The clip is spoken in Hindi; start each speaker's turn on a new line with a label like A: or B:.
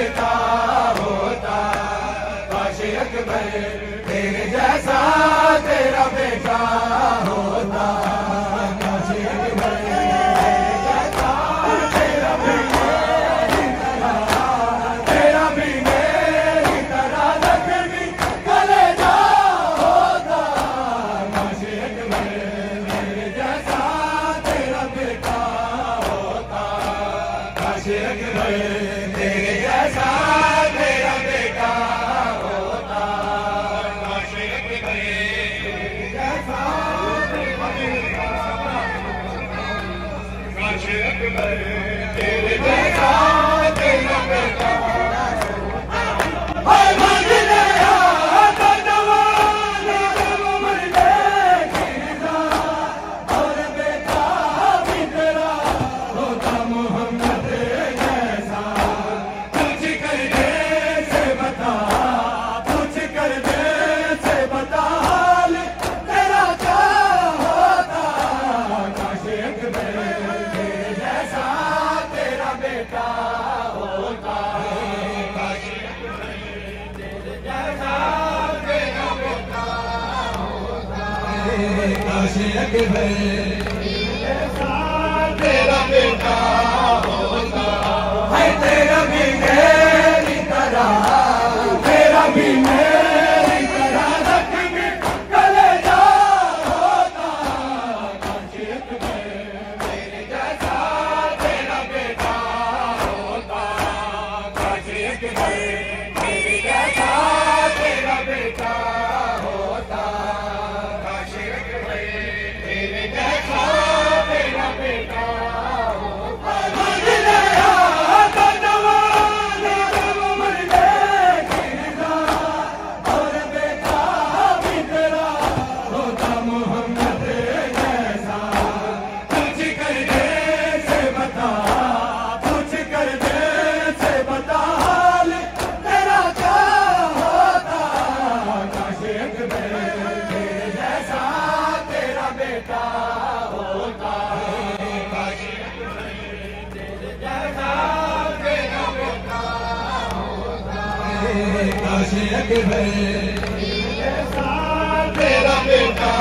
A: बेटा होता, काश अकबर तेरे जैसा तेरा बेटा होता, काश अकबर तेरे जैसा तेरा बेटा, तेरा भी मेरी तरह लक्ष्मी कलेजा होता, काश अकबर तेरे जैसा तेरा बेटा होता, काश अकबर तेरे जैसा तेरा बेटा होता, काश अकबर तेरे जैसा तेरा बेटा, काश अकबर तेरे जैसा तेरा बेटा। हाय मदीने आता जवान उम्र देखिदा, और बेटा भी तेरा होता मोहम्मद जैसा, पूछ कर दे से बता, पूछ कर दे से बता हाल तेरा क्या होता, काश अकबर तेरे जैसा तेरा बेटा होता, काश अकबर तेरे जैसा तेरा बेटा होता, काश अकबर तेरे जैसा तेरा बेटा होता, है तेरा भी मेरी तरह, तेरा भी मेरी तरह लक्ष्मी कलेजा होता, काश अकबर तेरे जैसा तेरा बेटा होता, काश अकबर तेरे जैसा तेरा बेटा होता, काश अकबर तेरे जैसा तेरा बेटा होता। मदीने आता जवान उम्र देखिदा, और बेटा भी तेरा होता मोहम्मद जैसा, पूछ कर दे से बता, पूछ कर दे से बता हाल तेरा क्या होता, काश अकबर तेरे जैसा तेरा बेटा होता, काश अकबर तेरे जैसा तेरा बेटा होता, काश अकबर तेरे जैसा तेरा बेटा